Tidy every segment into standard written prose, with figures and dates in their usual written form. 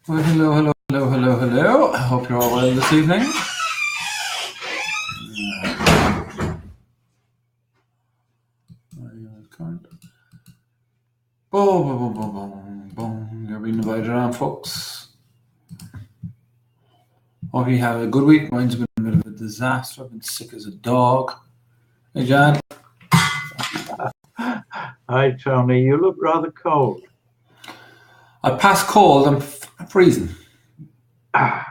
Well, hello. I hope you're all well this evening. Boom. You're being invited on, folks. Hope you have a good week. Mine's been a bit of a disaster. I've been sick as a dog. Hey, John. Hi, Tony. You look rather cold. I passed cold. I'm freezing. I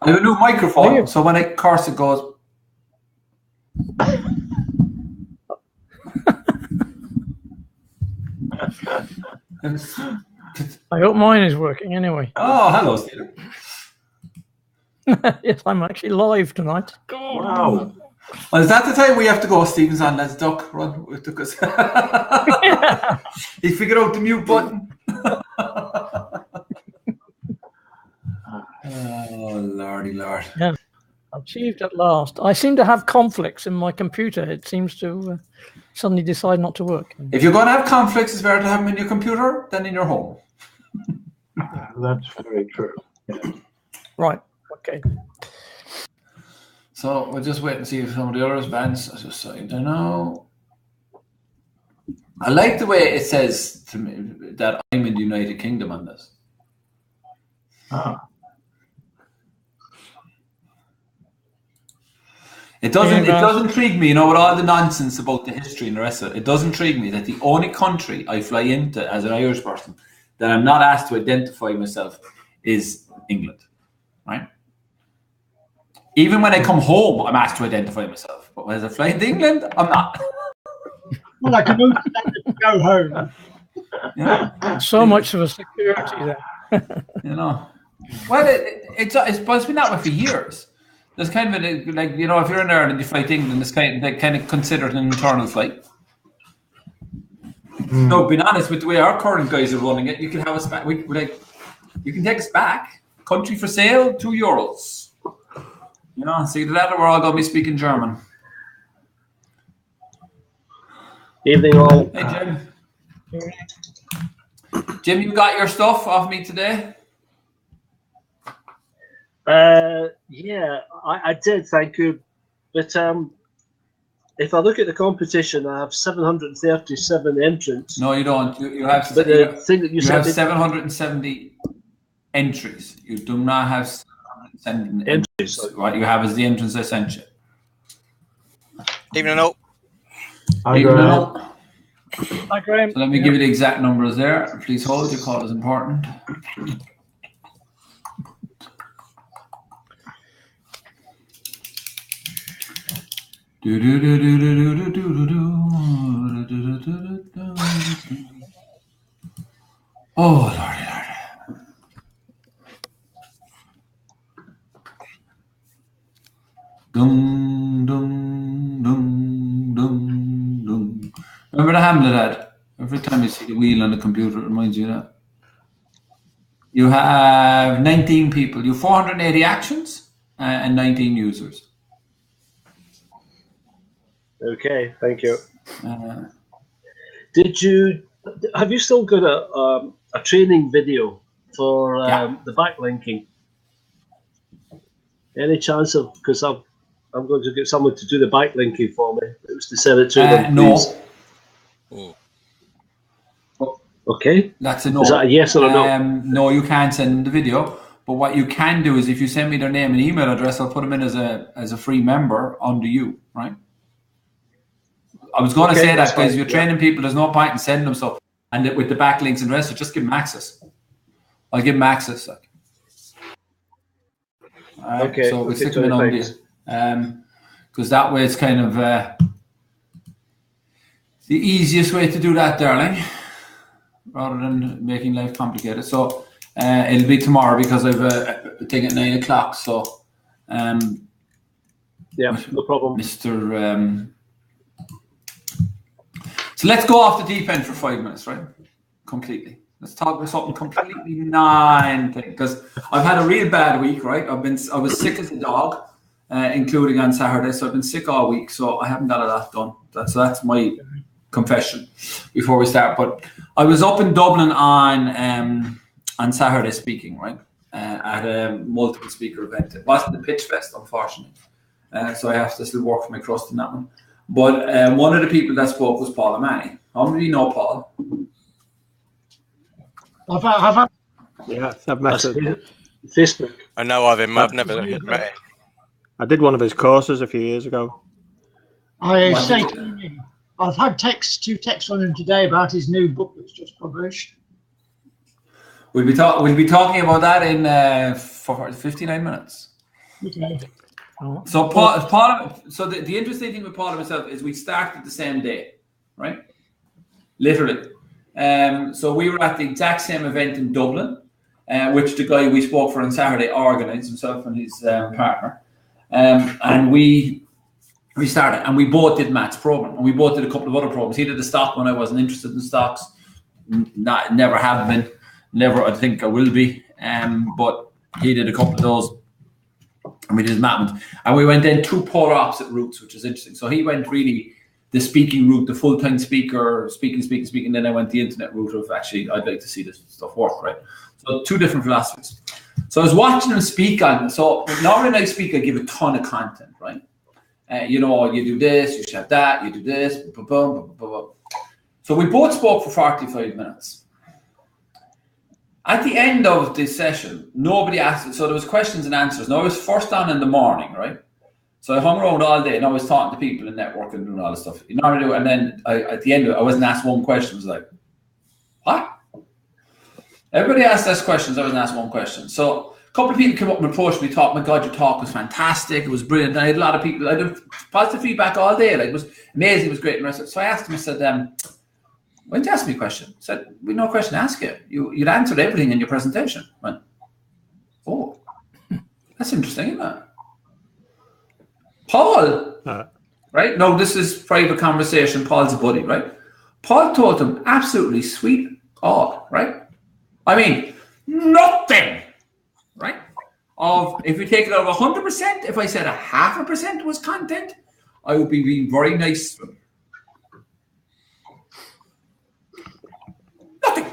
have a new microphone, so when I curse, it goes. I hope mine is working anyway. Oh, hello, Stephen. Yes, I'm actually live tonight. Wow. Well, is that the time we have to go? Stephen's on. Let's duck. Run. It took us. He figured out the mute button. Oh, lordy lord. Yeah, achieved at last. I seem to have conflicts in my computer. It seems to suddenly decide not to work. If you're going to have conflicts, it's better to have them in your computer than in your home. That's very true. Yeah. Right. Okay. So we'll just wait and see if some of the others bands. I don't know. I like the way it says to me that I'm in the United Kingdom on this. It does intrigue me, with all the nonsense about the history and the rest of it. It does intrigue me that the only country I fly into as an Irish person that I'm not asked to identify myself is England, right? Even when I come home, I'm asked to identify myself. But as I fly into England, I'm not. Well, I can go home. Yeah. So much of a security there. Well, it's been that way for years. There's kind of if you're in Ireland, you fly to England, it's kind of considered an internal flight. No, being honest, with the way our current guys are running it, you can have us back. You can take us back. Country for sale, €2. See that, we're all going to be speaking German. Evening, all. Hey, Jim. Jim, you got your stuff off me today? Yeah, I did, thank you. But if I look at the competition, I have 737 entrants. No, you don't. You have. But the thing that you said, have 770 entries. You do not have 770 entries. What you have is the entrance I sent you. Evening, all. Hi, Graham. So let me give you the exact numbers there. Please hold. Your call is important. Oh, Lord. Dum, dum, dum, dum, dum. Remember the Hamlet ad? Every time you see the wheel on the computer, it reminds you of that. You have 19 people. You have 480 actions and 19 users. Okay, thank you. Have you still got a training video for the backlinking? Any chance of, because I'm going to get someone to do the backlinking for me. It was to send it to them, please. No. Okay. That's a no. Is that a yes or a no? No, you can't send the video. But what you can do is if you send me their name and email address, I'll put them in as a free member under you, right? I was going to say that because if you're training people, there's no point in sending them stuff. And with the backlinks and the rest, just give them access. I'll give them access. Okay. So we'll stick them in on you. Because that way it's kind of the easiest way to do that, darling, rather than making life complicated. So it'll be tomorrow because I've a thing at 9 o'clock. So yeah, no problem. Mr. So let's go off the deep end for 5 minutes, right? Completely. Let's talk about something completely non-thing, because I've had a real bad week, right? I was sick as a dog, including on Saturday, so I've been sick all week, so I haven't got a lot done. So that's my confession before we start. But I was up in Dublin on Saturday speaking, right? at a multiple speaker event. It wasn't the Pitch Fest, unfortunately. So I have to still work for my crust in that one. But one of the people that spoke was Paul O'Mahony. How many of you know Paul? I've met him. Facebook. I know of him. I've never met him. I did one of his courses a few years ago. I've had two texts from him today about his new book that's just published. We'll be talking about that in for 59 minutes. Okay. So the interesting thing with Paul and myself is we started the same day, right? Literally. So we were at the exact same event in Dublin, which the guy we spoke for on Saturday organised, himself and his partner. And we started, and we both did Matt's program, and we both did a couple of other programs. He did the stock one. I wasn't interested in stocks, never have been, never. I think I will be. But he did a couple of those, and we did Matt, and we went in two polar opposite routes, which is interesting. So he went really the speaking route, the full-time speaker, speaking. And then I went the internet route of actually, I'd like to see this stuff work, right? So two different philosophies. So I was watching him speak on. So normally when I speak, I give a ton of content, right? You do this, you should have that, you do this, boom, boom, boom, boom. So we both spoke for 45 minutes. At the end of this session, nobody asked. So there was questions and answers. Now I was first on in the morning, right? So I hung around all day and I was talking to people and networking and doing all this stuff. You normally do, and then at the end of it, I wasn't asked one question. I was like, what? Everybody asked us questions. I wasn't asked one question. So a couple of people came up and approached me, thought, my God, your talk was fantastic. It was brilliant. And I had a lot of people, I did positive feedback all day. Like, it was amazing. It was great. So I asked him, I said, why didn't you ask me a question? I said, we no question to ask you. You'd answered everything in your presentation. I went, oh, that's interesting, isn't it? Paul, right? No, this is private conversation. Paul's a buddy, right? Paul told him absolutely sweet all, right? I mean, nothing, right? If you take it out of 100%, if I said 0.5% was content, I would be being very nice. Nothing.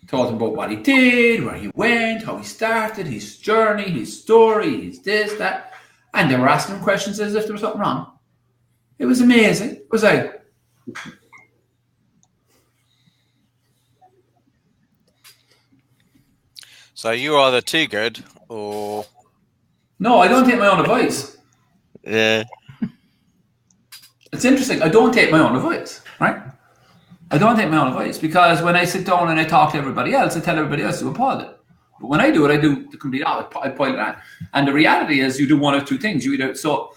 Told him about what he did, where he went, how he started, his journey, his story, his this, that. And they were asking him questions as if there was something wrong. It was amazing. It was like, so you are either too good or... No, I don't take my own advice. Yeah. It's interesting. I don't take my own advice, right? I don't take my own advice because when I sit down and I talk to everybody else, I tell everybody else to do what Paul did. But when I do it, I do the complete opposite. I point it out. And the reality is you do one of two things. So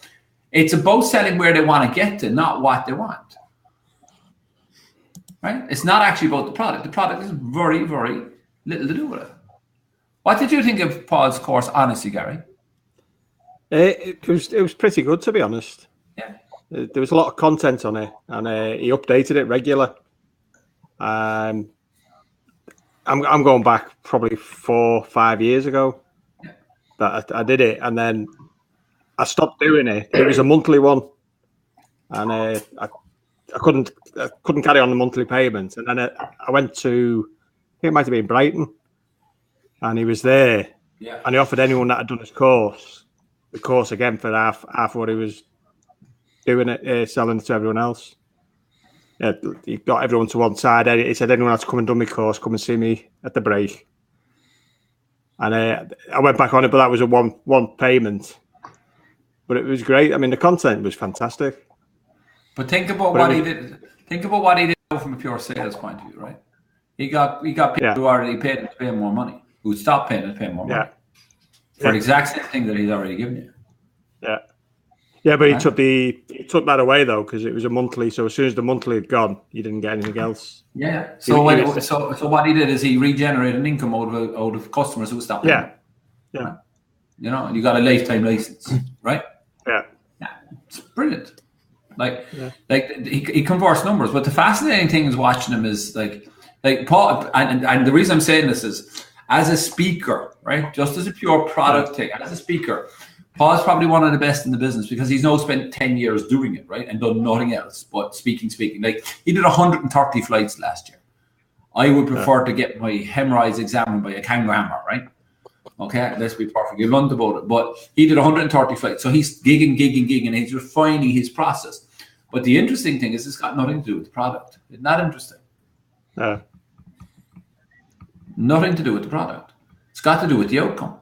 it's about selling where they want to get to, not what they want. Right? It's not actually about the product. The product is very, very little to do with it. What did you think of Paul's course, honestly, Gary? It was pretty good, to be honest. Yeah. There was a lot of content on it, and he updated it regular. I'm going back probably 4 or 5 years ago that I did it, and then I stopped doing it. It was a monthly one, and I couldn't carry on the monthly payments. And then I went to, I think it might have been Brighton, and he was there, and he offered anyone that had done his course the course again for half what he was doing it, selling it to everyone else. Yeah, he got everyone to one side. He said, anyone that's come and done my course, come and see me at the break. And I went back on it, but that was a one payment. But it was great. I mean, the content was fantastic. But think about what he did. Think about what he did from a pure sales point of view, right? He got people who already paid him to pay more money, who stopped paying to pay more money for the exact same thing that he's already given you. Yeah. Yeah, but he took that away though, because it was a monthly. So as soon as the monthly had gone, you didn't get anything else. Yeah. So what he did is he regenerated an income out of customers who stopped paying. Yeah. You know, and you got a lifetime license, right? Yeah. It's brilliant. Like he converts numbers. But the fascinating thing is watching him is like Paul, and the reason I'm saying this is as a speaker, right? Just as a pure product thing, as a speaker, Paul's probably one of the best in the business because he's now spent 10 years doing it, right? And done nothing else but speaking. Like he did 130 flights last year. I would prefer to get my hemorrhoids examined by a kangaroo hammer, right? Okay, let's be perfectly blunt about it. But he did 130 flights, so he's gigging, and he's refining his process. But the interesting thing is, it's got nothing to do with the product. It's not interesting. Nothing to do with the product. It's got to do with the outcome,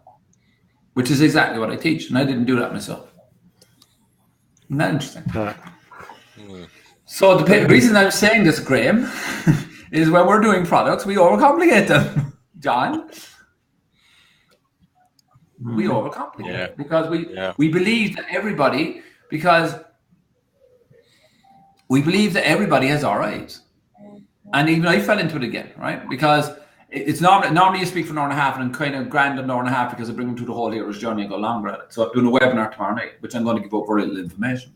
which is exactly what I teach, and I didn't do that myself. Isn't that interesting? So the reason I'm saying this, Graham, is when we're doing products, we overcomplicate them, John. We overcomplicate it because we believe that everybody has RIs. And even I fell into it again, right? Because it's normally you speak for an hour and a half, and I'm kind of grand an hour and a half because I bring them through the whole hero's journey and go longer at it. So I'm doing a webinar tomorrow night, which I'm going to give up very little information,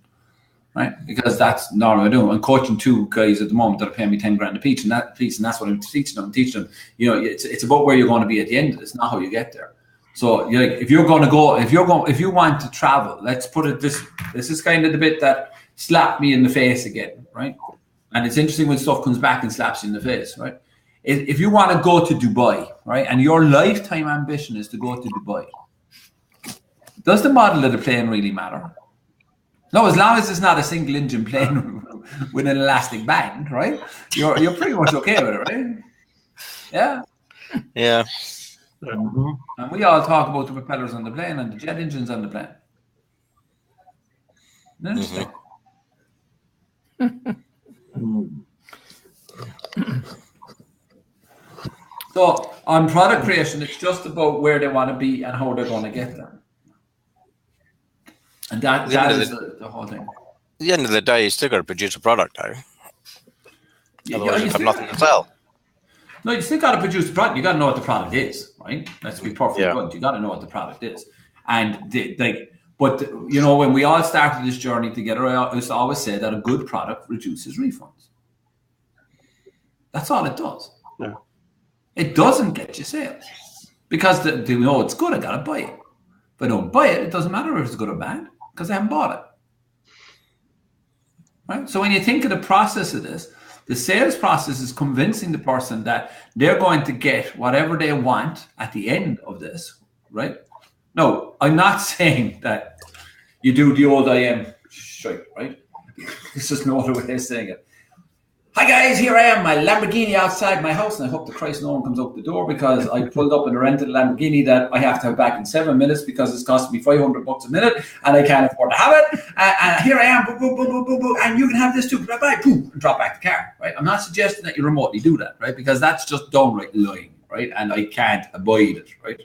right? Because that's normally what I do. I'm coaching 2 guys at the moment that are paying me 10 grand a piece, and that's what I'm teaching them. You know, it's about where you're going to be at the end of this, not how you get there. So you're like, if you want to travel, let's put it this is kind of the bit that slapped me in the face again, right? And it's interesting when stuff comes back and slaps you in the face, right? If you want to go to Dubai, right, and your lifetime ambition is to go to Dubai, does the model of the plane really matter? No, as long as it's not a single engine plane with an elastic band, right? You're pretty much okay with it, right? Yeah. Yeah. And we all talk about the propellers on the plane and the jet engines on the plane. Interesting. So on product creation, it's just about where they want to be and how they're going to get there. And that is the whole thing. At the end of the day, you still got to produce a product, though. Otherwise, you have nothing to sell. No, you still got to produce the product. You got to know what the product is, right? Let's be perfectly blunt. You got to know what the product is. And but you know, when we all started this journey together, I always say that a good product reduces refunds. That's all it does. Yeah. It doesn't get you sales because they know it's good. I got to buy it. If I don't buy it, it doesn't matter if it's good or bad because I haven't bought it. Right. So when you think of the process of this, the sales process is convincing the person that they're going to get whatever they want at the end of this, right? No, I'm not saying that you do the old I am shite, right? It's just no other way of saying it. Hi guys, here I am, my Lamborghini outside my house, and I hope to Christ no one comes out the door because I pulled up in a rented Lamborghini that I have to have back in 7 minutes because it's costing me $500 a minute and I can't afford to have it. And here I am, boom, boom, boom, boom, boom, boom, and you can have this too. Bye, boom, and drop back the car. Right? I'm not suggesting that you remotely do that, right? Because that's just downright lying, right? And I can't avoid it, right?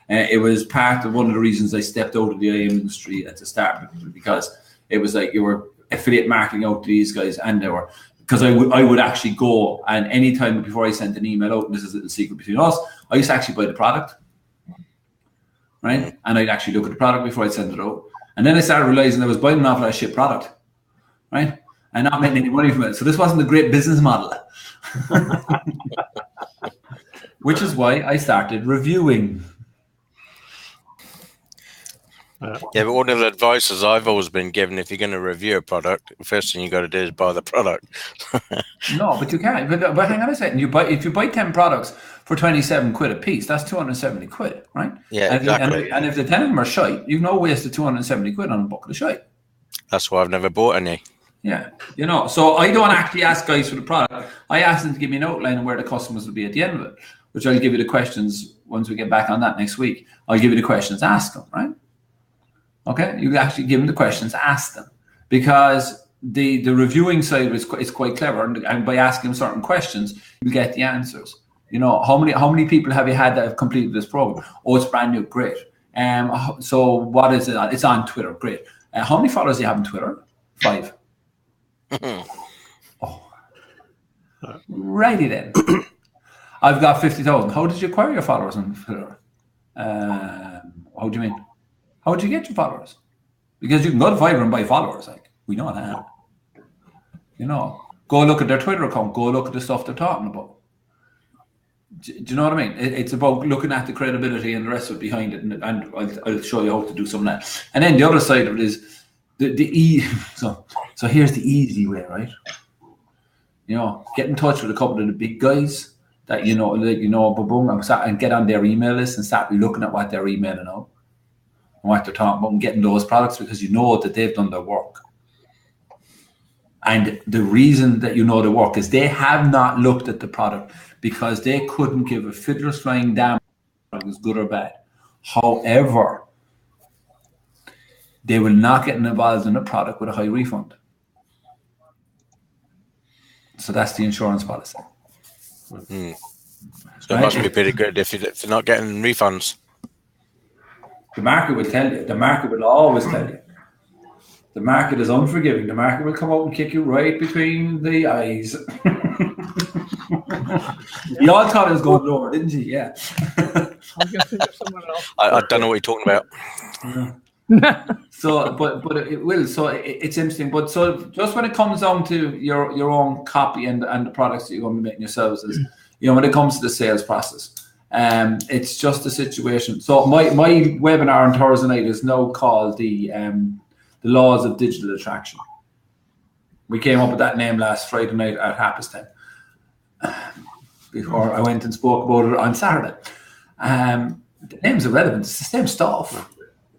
It was part of one of the reasons I stepped out of the IM industry at the start because it was like you were affiliate marketing out to these guys, and they were. Because I would actually go, and anytime before I sent an email out, and this is a little secret between us, I used to actually buy the product, right? And I'd actually look at the product before I sent it out. And then I started realizing I was buying an awful lot of shit product, right? And not making any money from it. So this wasn't a great business model. Which is why I started reviewing. Yeah, but one of the advices I've always been given, if you're going to review a product, the first thing you got to do is buy the product. No, but you can't. But hang on a second. If you buy 10 products for 27 quid a piece, that's 270 quid, right? Yeah, exactly. And if the 10 of them are shite, you can always waste the 270 quid on a bucket of shite. That's why I've never bought any. Yeah, you know, so I don't actually ask guys for the product. I ask them to give me an outline of where the customers will be at the end of it, which I'll give you the questions once we get back on that next week. I'll give you the questions, ask them, right? Okay, you actually give them the questions, ask them, because the reviewing side is quite clever, and by asking them certain questions, you get the answers. You know, how many people have you had that have completed this program? Oh, it's brand new, great. So what is it on? It's on Twitter, great. How many followers do you have on Twitter? 5. Oh, righty then. I've got 50,000. How did you acquire your followers on Twitter? How do you mean? How would you get your followers? Because you can go to Fiverr and buy followers. Like, we know that. You know, go look at their Twitter account. Go look at the stuff they're talking about. Do you know what I mean? It's about looking at the credibility and the rest of it behind it. And I'll show you how to do some of that. And then the other side of it is so here's the easy way, right? You know, get in touch with a couple of the big guys. that boom, boom, and get on their email list and start looking at what they're emailing out and what they're talking about and getting those products, because you know that they've done their work. And the reason that you know the work is they have not looked at the product because they couldn't give a fiddler's flying damn if it was good or bad. However, they will not get involved in a product with a high refund. So that's the insurance policy. Mm. So it must be pretty good if you're not getting refunds. The market will tell you. The market will always tell you. The market is unforgiving. The market will come out and kick you right between the eyes. You all thought it was going lower, didn't you? Yeah. I'm going to think of someone else. I don't know what you're talking about. So, but it will. So it's interesting. But so just when it comes down to your own copy and the products that you're going to be making yourselves, when it comes to the sales process, it's just a situation. So my webinar on Thursday night is now called the Laws of Digital Attraction. We came up with that name last Friday night at 10:30. Before I went and spoke about it on Saturday. The name's irrelevant. It's the same stuff.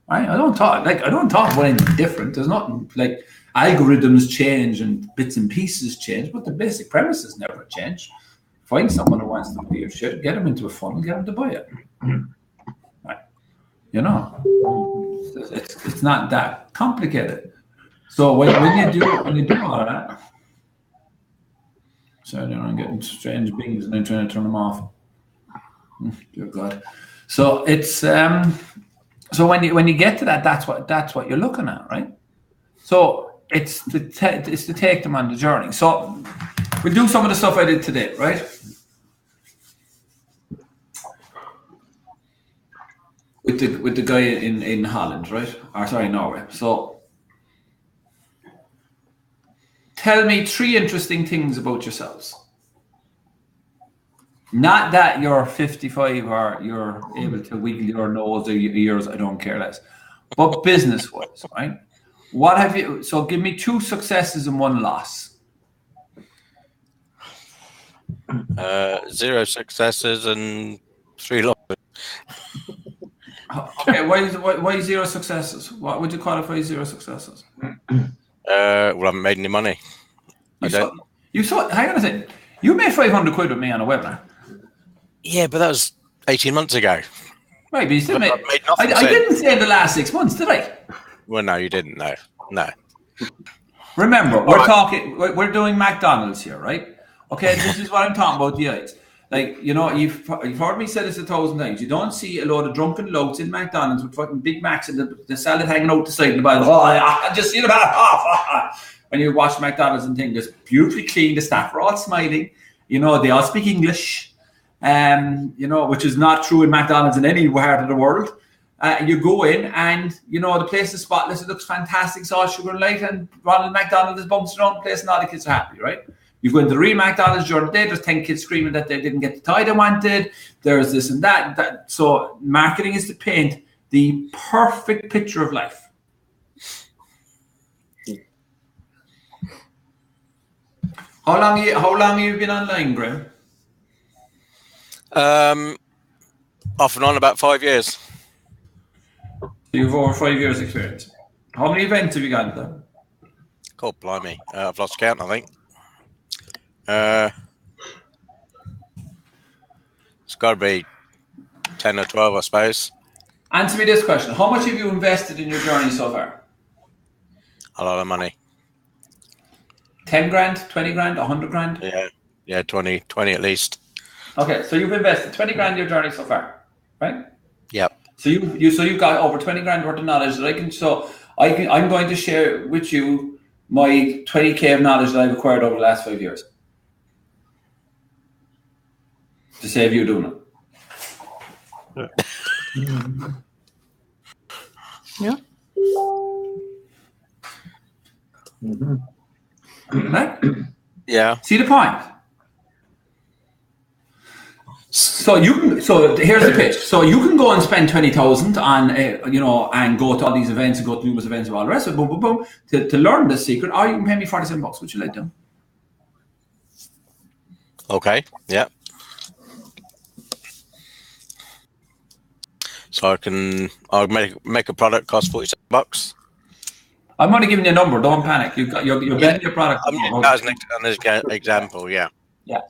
Right? I don't talk about anything different. There's nothing like algorithms change and bits and pieces change, but the basic premises never change. Find someone who wants to buy your shit, get them into a funnel, get them to buy it. Right? It's not that complicated. So when you do all of that, so I'm getting strange bings and I'm trying to turn them off. Dear God. So it's so when you get to that, that's what you're looking at, right? So it's to take them on the journey. So we'll do some of the stuff I did today, right? With the guy in Holland, right? Or sorry, Norway. So tell me 3 interesting things about yourselves. Not that you're 55 or you're able to wiggle your nose or your ears, I don't care less. But business-wise, right? What have you? So give me 2 successes and 1 loss. 0 successes and 3 losses. Okay, why 0 successes? What would you qualify 0 successes? Well, I haven't made any money. Hang on a second. You made 500 quid with me on a webinar. Yeah, but that was 18 months ago. Right, but you still made nothing. I didn't say in the last 6 months, did I? Well, no, you didn't. No. Remember, we're doing McDonald's here, right? Okay, this is what I'm talking about, the eyes. Like, you've heard me say this 1,000 times. You don't see a load of drunken louts in McDonald's with fucking Big Macs and the salad hanging out the side of the bottom. Oh, I just see the when you watch McDonald's and think it's beautifully clean, the staff are all smiling. They all speak English. Which is not true in McDonald's in any part of the world. You go in and, the place is spotless. It looks fantastic. It's all sugar and light. And Ronald McDonald is bouncing around the place and all the kids are happy, right? You go into the real McDonald's during the day, there's 10 kids screaming that they didn't get the toy they wanted. There's this and that. So marketing is to paint the perfect picture of life. How long have you been online, Graham? Off and on about 5 years. You've over 5 years experience. How many events have you got then? God blimey. I've lost count, I think. It's got to be 10 or 12, I suppose. Answer me this question. How much have you invested in your journey so far? A lot of money. 10 grand, 20 grand, 100 grand? Yeah, 20 at least. Okay, so you've invested 20 grand in your journey so far, right? Yep. So you've got over 20 grand worth of knowledge that I'm going to share with you my 20k of knowledge that I've acquired over the last 5 years. To save you doing it. Yeah. Mm-hmm. Right? Yeah. See the point? So here's the pitch. So you can go and spend 20,000 on, and go to all these events and go to numerous events and all the rest of it, boom, boom, boom, to learn the secret, or you can pay me $47. Would you like to? Okay. Yeah. So I'll make a product cost $47. I'm only giving you a number. Don't panic. You're betting your product. As an example, yeah. Yeah.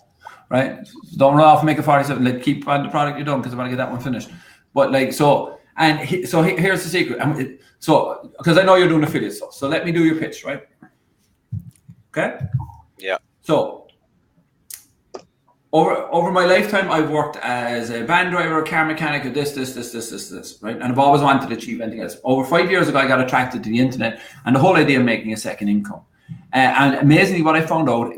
Right. Don't run off and make a 47. Like, keep on the product you're done because I want to get that one finished. But like so, so here's the secret. So because I know you're doing affiliate stuff, so let me do your pitch, right? Okay. Yeah. So over my lifetime, I've worked as a van driver, car mechanic, this, right? And I've always wanted to achieve anything else. Over 5 years ago, I got attracted to the internet and the whole idea of making a second income. And amazingly, what I found out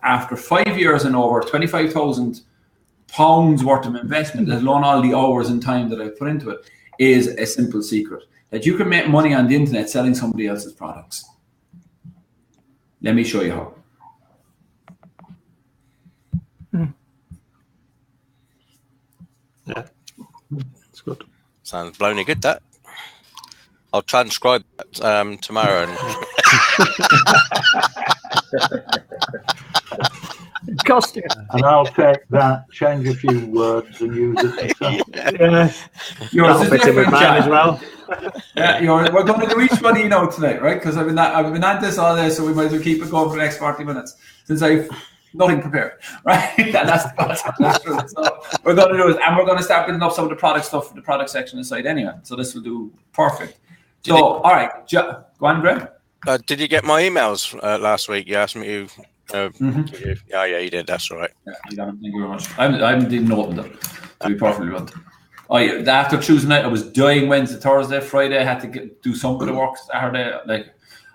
after 5 years and over £25,000 worth of investment, let alone all the hours and time that I put into it, is a simple secret that you can make money on the internet selling somebody else's products. Let me show you how. Yeah, it's good. Sounds bloody good, that. I'll transcribe that tomorrow. Cost you. And I'll take that, change a few words, and use it myself. Yeah, Yours is fit in with different, mine Jack. as well. Yeah, we're going to do each one tonight, right? Because I've been at this all day, so we might as well keep it going for the next 40 minutes since I've nothing prepared, right? And that's true. So we're going to do it, and we're going to start building up some of the product stuff for the product section inside anyway. So this will do perfect. So all right, go on, Graham. Did you get my emails last week? You asked me to. Yeah, you did. That's right. Yeah, you got it. Thank you very much. I haven't even opened them, to be perfectly blunt. After Tuesday night, I was dying. Wednesday, Thursday, Friday, I had to do some bit of work. Saturday,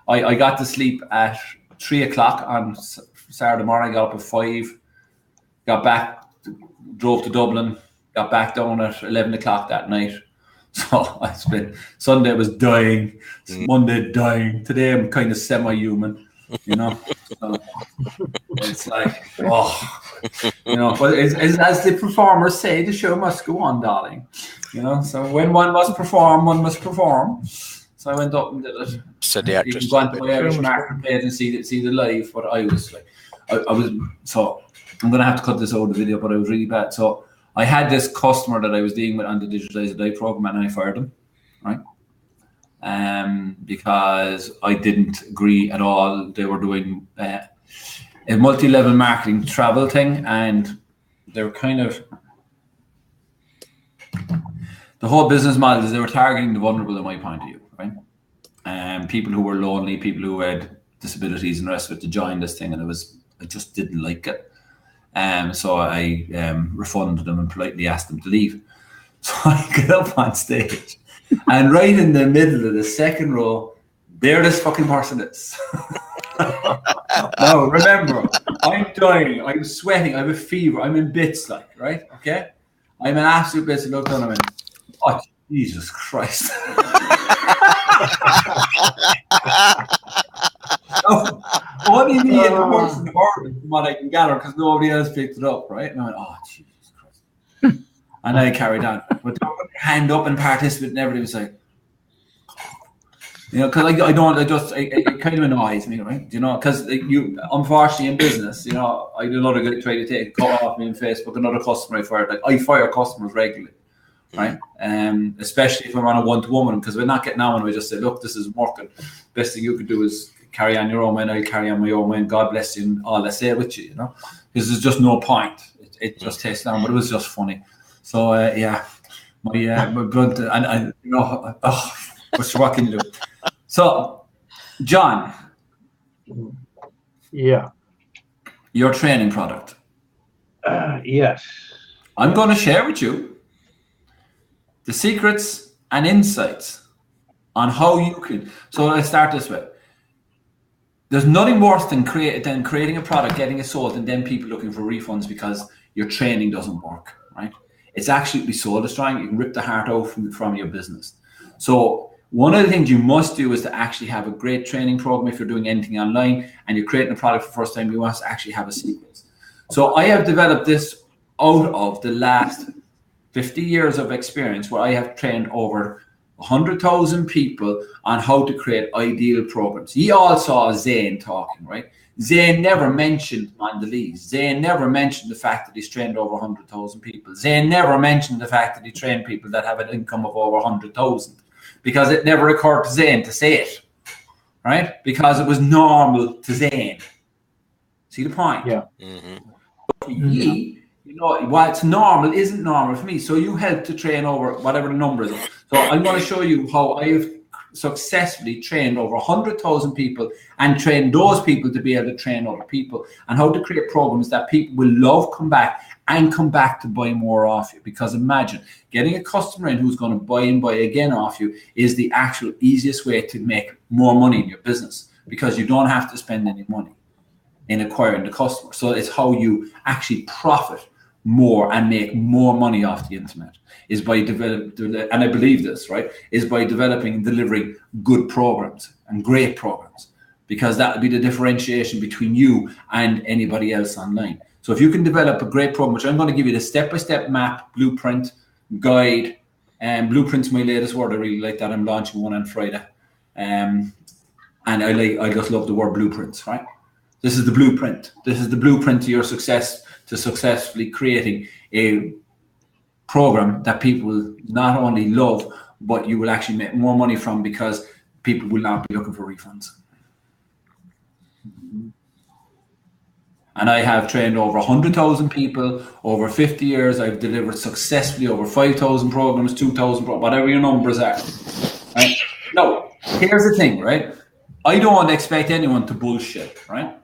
I got to sleep at 3 o'clock on Saturday morning. I got up at 5, got back, drove to Dublin, got back down at 11 o'clock that night. So I spent Sunday was dying, Monday dying. Today I'm kind of semi-human, you know. So it's like, but as the performers say, the show must go on, darling. You know, so when one must perform, one must perform. So I went up and did it. Said the actress. You can go on to my Irish market page and see the live. But I was like, I was so. I'm gonna have to cut this out of the video, but I was really bad. So I had this customer that I was dealing with on the Digitalize the Day program, and I fired him, right? Because I didn't agree at all. They were doing a multi-level marketing travel thing, and they were kind of the whole business model is they were targeting the vulnerable in my point of view, right? People who were lonely, people who had disabilities and the rest of it to join this thing, and I just didn't like it. So I refunded them and politely asked them to leave. So I get up on stage, and right in the middle of the second row, there this fucking person is. Now, remember, I'm dying, I'm sweating, I have a fever, I'm in bits, right? Okay? I'm in absolute bits, and look down, I went, oh, Jesus Christ. What do you mean the person heard from what I can gather because nobody else picked it up, right? And I went, oh, Jesus Christ. And I carried on. But they put their hand up and participate and everybody was like, because it kind of annoys me, right? Because unfortunately in business, I do another guy try to take a cut off me on Facebook, another customer I fired. I fire customers regularly, right? Especially if I'm on a one-to-one, because we're not getting on and we just say, look, this isn't working. Best thing you could do is carry on your own way, and I'll carry on my own way, and God bless you, and all I say with you, because there's just no point. It just takes down, but it was just funny. So my blunt, and what can you do? So, John, Yeah. your training product. Yes. I'm going to share with you the secrets and insights on how you can. So let's start this way. There's nothing worse than creating a product, getting it sold, and then people looking for refunds because your training doesn't work, right? It's absolutely soul destroying. You can rip the heart out from your business. So one of the things you must do is to actually have a great training program. If you're doing anything online and you're creating a product for the first time, you must actually have a sequence. So I have developed this out of the last 50 years of experience where I have trained over 100,000 people on how to create ideal programs. You all saw Zane talking, right? Zane never mentioned Mondelez. Zane never mentioned the fact that he's trained over 100,000 people. Zane never mentioned the fact that he trained people that have an income of over 100,000, because it never occurred to Zane to say it, right? Because it was normal to Zane. See the point? Yeah. You know, what's normal isn't normal for me. So you help to train over whatever the number is. So I'm going to show you how I've successfully trained over 100,000 people and trained those people to be able to train other people, and how to create programs that people will love, come back to buy more off you. Because imagine getting a customer in who's going to buy and buy again off you is the actual easiest way to make more money in your business, because you don't have to spend any money in acquiring the customer. So it's how you actually profit more and make more money off the internet, is by developing, and I believe this, right, is by developing and delivering good programs and great programs, because that would be the differentiation between you and anybody else online. So if you can develop a great program, which I'm going to give you the step-by-step map, blueprint, guide, and blueprint's my latest word. I really like that. I'm launching one on Friday. And I just love the word blueprints, right? This is the blueprint. This is the blueprint to your success, to successfully creating a program that people will not only love, but you will actually make more money from, because people will not be looking for refunds. And I have trained over 100,000 people over 50 years. I've delivered successfully over 5,000 programs, 2,000 programs, whatever your numbers are. Right? Now, here's the thing, right? I don't expect anyone to bullshit, right?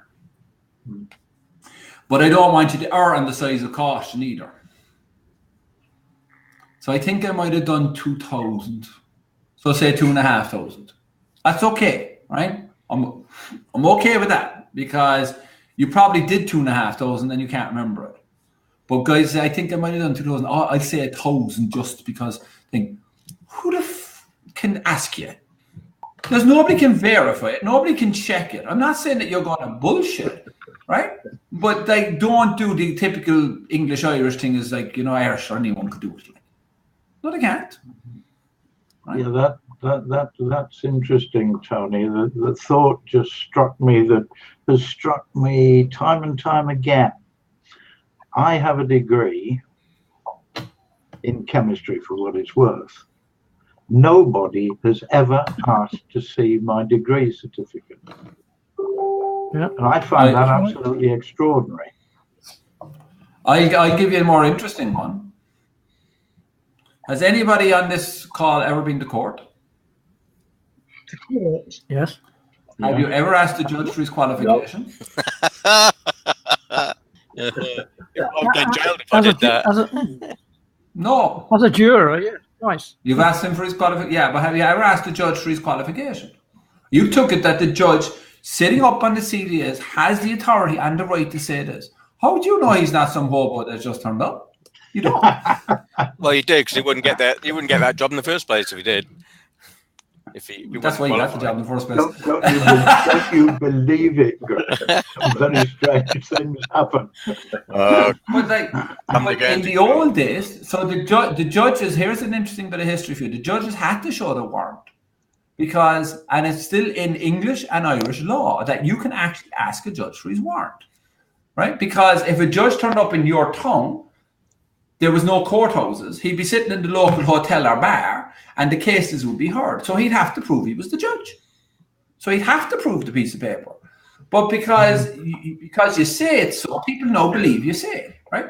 But I don't want you to err on the size of caution either. So I think I might have done 2,000. So say 2,500. That's okay, right? I'm okay with that, because you probably did 2,500 and you can't remember it. But guys, I think I might have done 2,000. I'd say 1,000 just because I think, who the can ask you? Because nobody can verify it. Nobody can check it. I'm not saying that you're going to bullshit, right? But they don't do the typical English-Irish thing, is like, you know, Irish or anyone could do it. No, they can't. Right? Yeah, that's interesting, Tony. The thought just struck me, that has struck me time and time again. I have a degree in chemistry, for what it's worth. Nobody has ever asked to see my degree certificate. Yeah. And I find that absolutely extraordinary. I'll give you a more interesting one. Has anybody on this call ever been to court? To court? Yes. Have you ever asked the judge for his qualification? I'd go in jail if I did that. No. As a juror, yeah. Nice. You've asked him for his qualification. Yeah, but have you ever asked the judge for his qualification? You took it that the judge sitting up on the CDS has the authority and the right to say this. How do you know he's not some hobo that just turned up? You don't. Well, you did, because he wouldn't get that. You wouldn't get that job in the first place if he did. If he That's why you got the job in the first place. Don't you believe it, Greg? Some very strange things happen. But like, in the old days, so the judges, here's an interesting bit of history for you. The judges had to show the warrant, because, and it's still in English and Irish law, that you can actually ask a judge for his warrant, right? Because if a judge turned up in your town, there was no courthouses. He'd be sitting in the local hotel or bar, and the cases would be heard. So he'd have to prove he was the judge. So he'd have to prove the piece of paper. But because you say it, so people now believe you say it, right?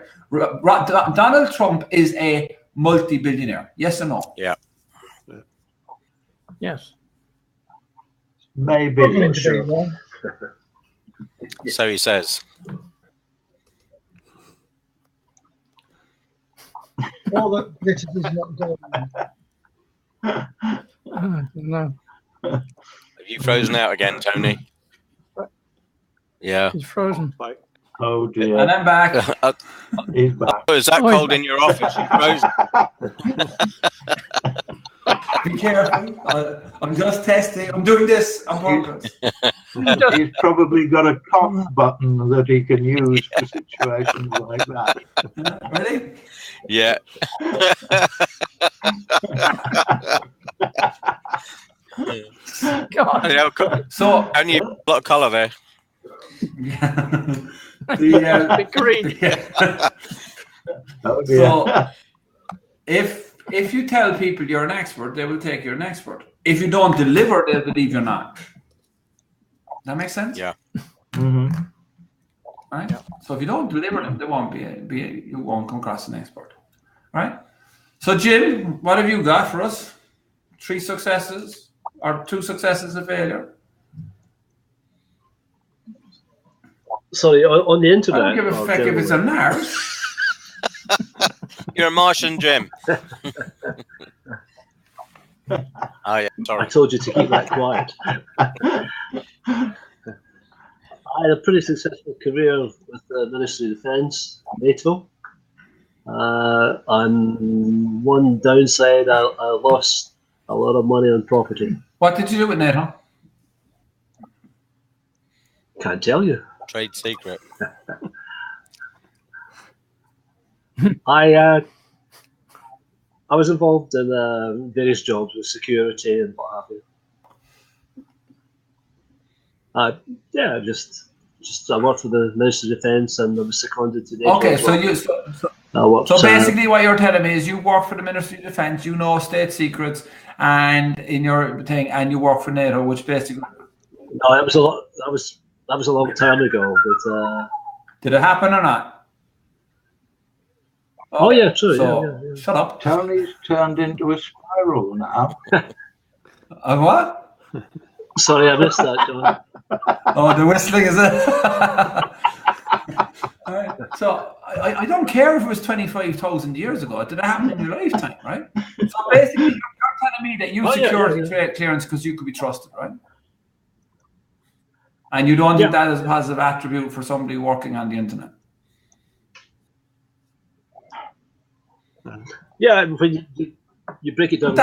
Donald Trump is a multi-billionaire. Yes or no? Yeah. Yes. Maybe. So he says. All that glitters is not gold. No. Have you frozen out again, Tony? Yeah. He's frozen. Oh dear. And I'm back. He's back. Oh, is that Oh, he's cold in your office? You frozen? Be careful. I'm just testing. I'm doing this on purpose. He's probably got a cough button that he can use for situations like that. Ready? Yeah. So only a lot of colour there. Big green. Oh dear. So if you tell people you're an expert, they will take you're an expert. If you don't deliver, they'll believe you're not. That makes sense? Yeah. Mhm. Right? So if you don't deliver them, they won't you won't come across an expert. Right? So Jim, what have you got for us? 3 successes or 2 successes, a failure? Sorry, on the I internet. don't give a fuck if it's a nurse. You're a Martian, Jim. Oh, yeah, I sorry. told you to keep that quiet. I had a pretty successful career with the Ministry of Defence, NATO. On one downside, I lost a lot of money on property. What did you do with NATO? Can't tell you. Trade secret. I was involved in various jobs with security and what have you. Yeah, just I worked for the Ministry of Defence and I was seconded to NATO. Okay, as well. so basically what you're telling me is you work for the Ministry of Defence, you know state secrets, and in your thing, and you work for NATO, which basically. No, that was a lot. That was a long time ago. But did it happen or not? Oh yeah, true. So, yeah. Shut up. Tony's turned into a spiral now. A what? Sorry, I missed that, John. Oh, the whistling is it? Right. So I don't care if it was 25,000 years ago. It did happen in your lifetime, right? So basically, you're telling me that you security clearance because you could be trusted, right? And you don't think that is a positive attribute for somebody working on the internet? Yeah, when you break it down.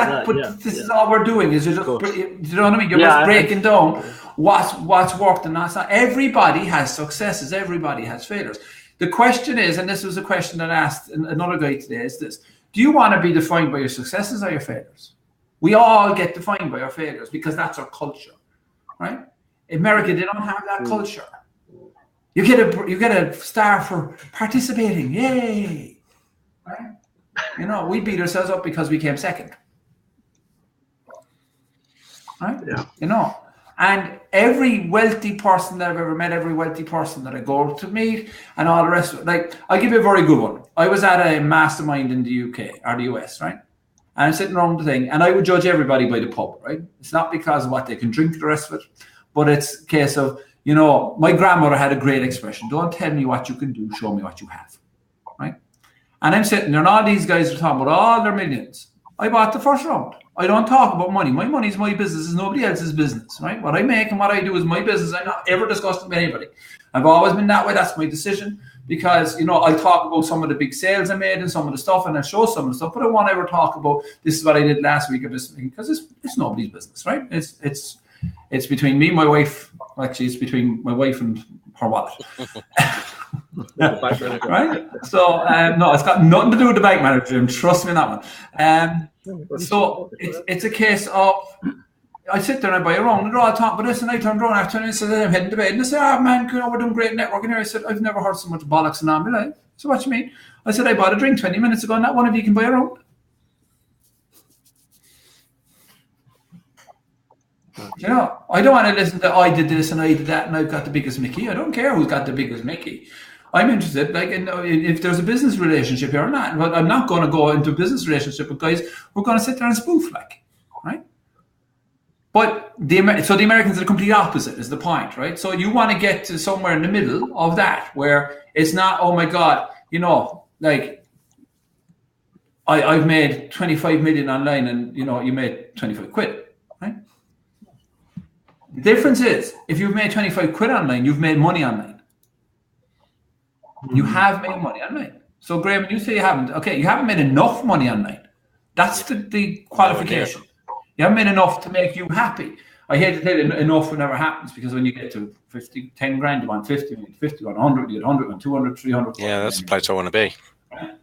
This is all we're doing. Is you know what I mean? You're just breaking down what's worked and that's not. Everybody has successes. Everybody has failures. The question is, and this was a question that I asked another guy today, is this: do you want to be defined by your successes or your failures? We all get defined by our failures because that's our culture, right? In America, they don't have that culture. You get a star for participating. Yay! Right? You know, we beat ourselves up because we came second. Right? Yeah. You know, and every wealthy person that I've ever met, every wealthy person that I go to meet, and all the rest of it, like, I'll give you a very good one. I was at a mastermind in the UK or the US, right? And I'm sitting around the thing, and I would judge everybody by the pub, right? It's not because of what they can drink, the rest of it, but it's a case of, you know, my grandmother had a great expression: don't tell me what you can do, show me what you have, right? And I'm sitting there, and all these guys are talking about all their millions. I bought the first round. I don't talk about money. My money is my business. It's nobody else's business, right? What I make and what I do is my business. I'm not ever discussing with anybody. I've always been that way. That's my decision because, you know, I talk about some of the big sales I made and some of the stuff, and I show some of the stuff, but I won't ever talk about this is what I did last week or this week because it's nobody's business, right? It's between me and my wife. Actually, it's between my wife and her wallet. Right? So, no, it's got nothing to do with the bank manager, Jim. Trust me on that one. So, it's a case of I sit there and I buy a round and I'll talk about this, and I turn around after 20 minutes and I'm heading to bed. And they say, oh man, you know, we're doing great networking here. I said, I've never heard so much bollocks in all my life. So, what you mean? I said, I bought a drink 20 minutes ago and not one of you can buy a round. You know, I don't want to listen to I did this and I did that and I've got the biggest Mickey. I don't care who's got the biggest Mickey. I'm interested, like, in if there's a business relationship here or not. But I'm not going to go into a business relationship with guys who are going to sit there and spoof, like, right? But the Americans are the complete opposite, is the point, right? So you want to get to somewhere in the middle of that, where it's not, oh my God, you know, like, I've made 25 million online and, you know, you made 25 quid, right? The difference is, if you've made 25 quid online, you've made money online. You have made money online. So, Graham, when you say you haven't, okay, you haven't made enough money online. That's the qualification. You haven't made enough to make you happy. I hate to tell you, enough will never happens, because when you get to 50, 10 grand, you want 50, you want 50, you want 100, you get 100, you want 200, 300. Yeah, that's the place I want to be. Right?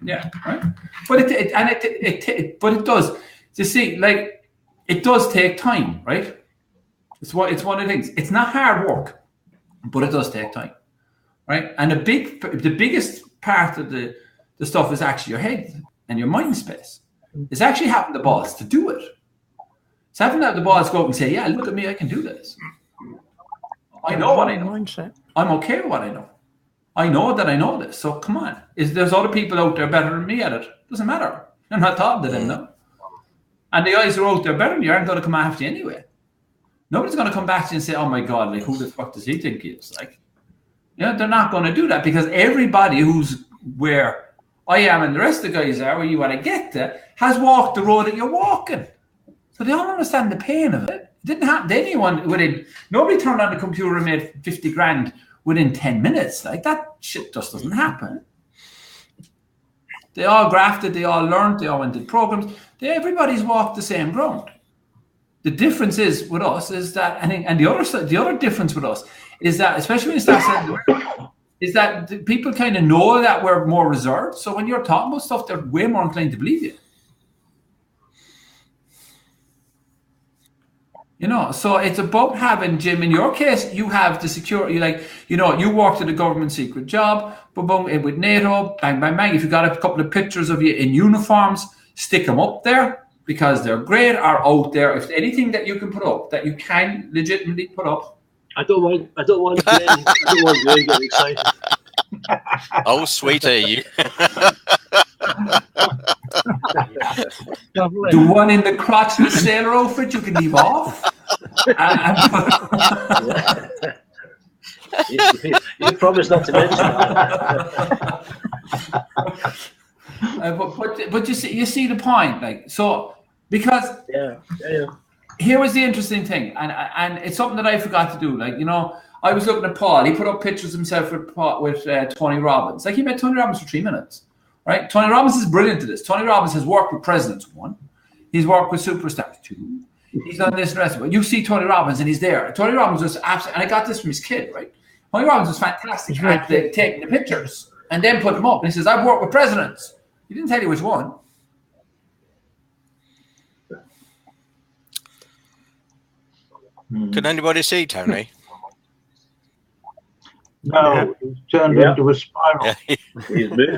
Yeah, right. But it does. You see, like, it does take time, right? It's one of the things. It's not hard work, but it does take time, right? And the biggest part of the stuff is actually your head and your mind space. It's actually having the balls to do it. It's having the balls go up and say, yeah, look at me, I can do this. I know what I know. Mindset. I'm okay with what I know. I know that I know this. So come on. There's other people out there better than me at it. Doesn't matter. I'm not talking to them now. And the guys who are out there better than you aren't going to come after you anyway. Nobody's going to come back to you and say, oh my God, like who the fuck does he think he is? Like, they're not going to do that because everybody who's where I am and the rest of the guys are, where you want to get to, has walked the road that you're walking. So they all understand the pain of it. It didn't happen to anyone nobody turned on the computer and made 50 grand within 10 minutes. Like that shit just doesn't happen. They all grafted, they all learned, they all went to programs. Everybody's walked the same ground. The difference is with us is that, and the other difference with us is that, especially when you start saying, is that people kind of know that we're more reserved. So when you're talking about stuff, they're way more inclined to believe you. So it's about having, Jim, in your case, you have the security, you worked at a government secret job, boom, boom, with NATO, bang, bang, bang. If you got a couple of pictures of you in uniforms, stick them up there because they're great, are out there. If anything that you can put up, that you can legitimately put up. I don't want Glenn getting excited. Oh, sweet are you. The one in the crotch of the sailor outfit you can leave off. You promised not to mention that. But you see the point, like, so because here was the interesting thing, and it's something that I forgot to do. Like, I was looking at Paul. He put up pictures of himself with Tony Robbins. Like, he met Tony Robbins for 3 minutes. Right? Tony Robbins is brilliant at this. Tony Robbins has worked with presidents, 1. He's worked with superstars, 2. He's done this and the rest of it. You see Tony Robbins and he's there. Tony Robbins was absolutely, and I got this from his kid, right? Tony Robbins was fantastic at taking the pictures and then put them up. And he says, I've worked with presidents. He didn't tell you which one. Can anybody see Tony? No, he's turned into a spiral.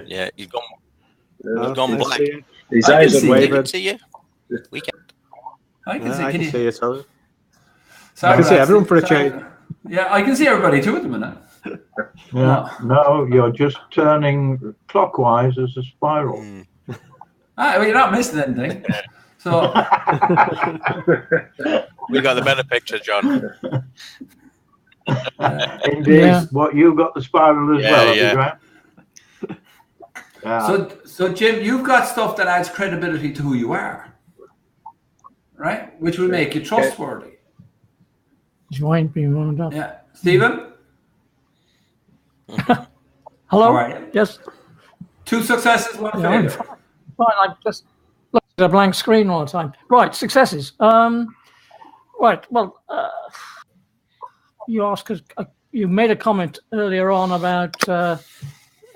Yeah, he's gone black. His eyes are waving. See you? We can. I can see you, Tony. Sorry, I can see everyone for a change. Yeah, I can see everybody too at the minute. No, you're just turning clockwise as a spiral. Well, you're not missing anything. So we got the better picture, John. Indeed, what you got the spiral as well. So Jim, you've got stuff that adds credibility to who you are, right? Which will make you trustworthy. Join being wound up. Yeah, Stephen. Hello. Right. Yes. 2 successes, 1 failure. Fine. I just look at a blank screen all the time. Right. Successes. Right. Well. You asked, you made a comment earlier on about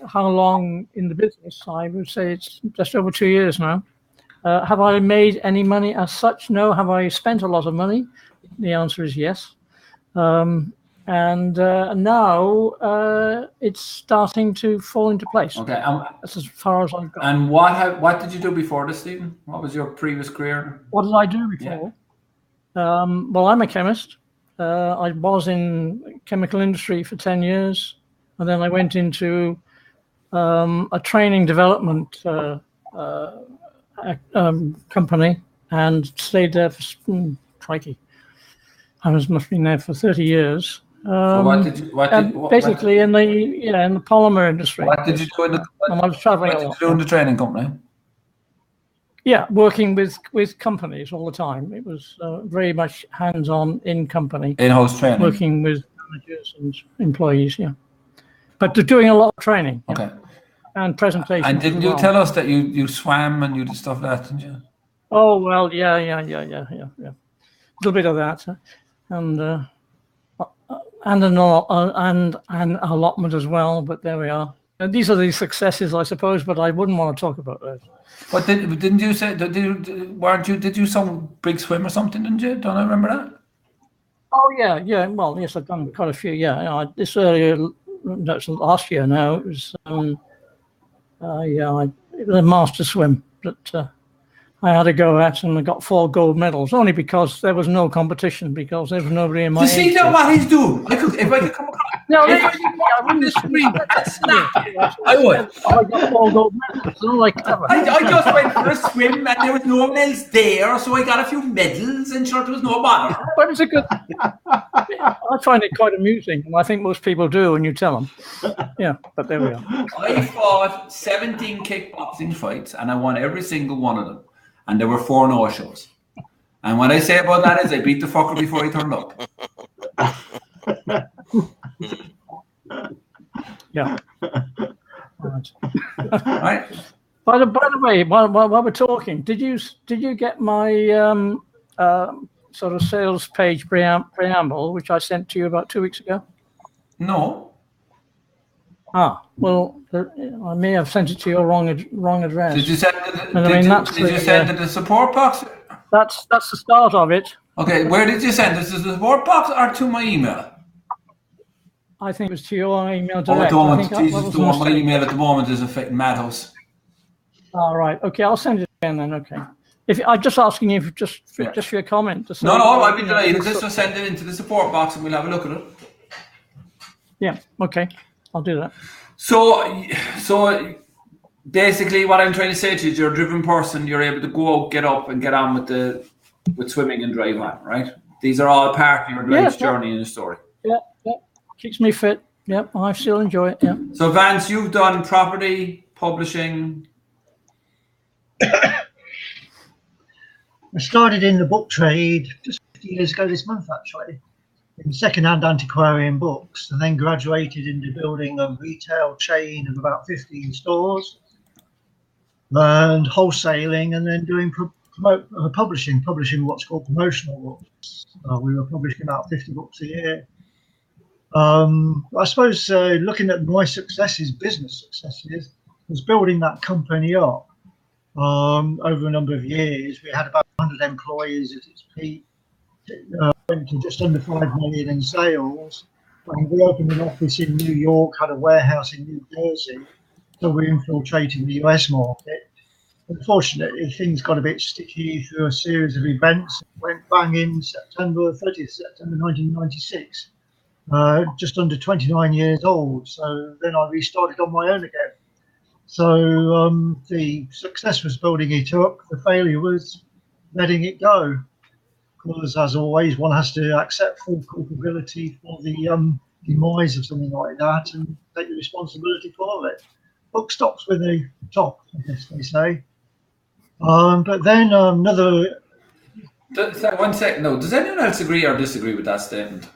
how long in the business. I would say it's just over 2 years now. Have I made any money as such? No. Have I spent a lot of money? The answer is yes. And now it's starting to fall into place. Okay. That's as far as I've got. And what did you do before this, Stephen? What was your previous career? What did I do before? Yeah. Well, I'm a chemist. I was in chemical industry for 10 years, and then I went into a training development company and stayed there for crikey. I must have been there for 30 years. Basically in the polymer industry. What did you do in the? I was traveling a lot. What did you do in the training company? Yeah, working with companies all the time. It was very much hands-on in company. In-house training. Working with managers and employees, but they're doing a lot of training. Okay. And presentations. And didn't you tell us that you swam and you did stuff like that, didn't you? Oh well, yeah. A little bit of that, and an allotment as well. But there we are. And these are the successes, I suppose. But I wouldn't want to talk about those. But didn't you say? Did you some big swim or something? Didn't you? Don't I remember that? Oh yeah. Well, yes, I've done quite a few. Yeah, this earlier, that's last year now. It was it was a master swim that I had a go at, and I got 4 gold medals. Only because there was no competition, because there was nobody in my. You see that what he's doing? If I could come across. No, If I could come across the screen, I would. I got 4 gold medals. So like clever. I just went for a swim and there was no one else there, so I got a few medals and sure there was no bother. But it's a good. I find it quite amusing, and I think most people do when you tell them. Yeah, but there we are. I fought 17 kickboxing fights and I won every single one of them. And there were 4 no-shows. And what I say about that is I beat the fucker before he turned up. Yeah. Right. By the way, while we're talking, did you get my sort of sales page preamble, which I sent to you about 2 weeks ago? No. Ah, well, I may have sent it to your wrong address. Did you send it to the support box? That's the start of it. Okay, where did you send it? To the support box or to my email? I think it was to your email Oh, direct. don't. My email at the moment is affecting Madhouse. All right. Okay, I'll send it again then. Okay. If I'm just asking you just for your comment. To say, No, I'd be delighted. Just send it into the support box and we'll have a look at it. Yeah. Okay. I'll do that. So basically, what I'm trying to say to you is, you're a driven person. You're able to go out, get up, and get on with swimming and drive on. Right? These are all part of your life's journey and your story. Yeah. Keeps me fit. Yep, I still enjoy it. Yeah. So Vance, you've done property, publishing. I started in the book trade just 50 years ago this month, actually, in second-hand antiquarian books, and then graduated into building a retail chain of about 15 stores, learned wholesaling, and then doing publishing what's called promotional books. We were publishing about 50 books a year. I suppose looking at my business successes, was building that company up over a number of years. We had about 100 employees at its peak. Went to just under 5 million in sales. And we opened an office in New York, had a warehouse in New Jersey, so we're infiltrating the US market. Unfortunately, things got a bit sticky through a series of events. Went bang in September 30th, September 1996. Just under 29 years old. So then I restarted on my own again. So the success was building it up. The failure was letting it go. Because as always, one has to accept full culpability for the demise of something like that and take the responsibility for it. Book stops with the top, I guess they say. But then another... 1 second, no. Does anyone else agree or disagree with that statement?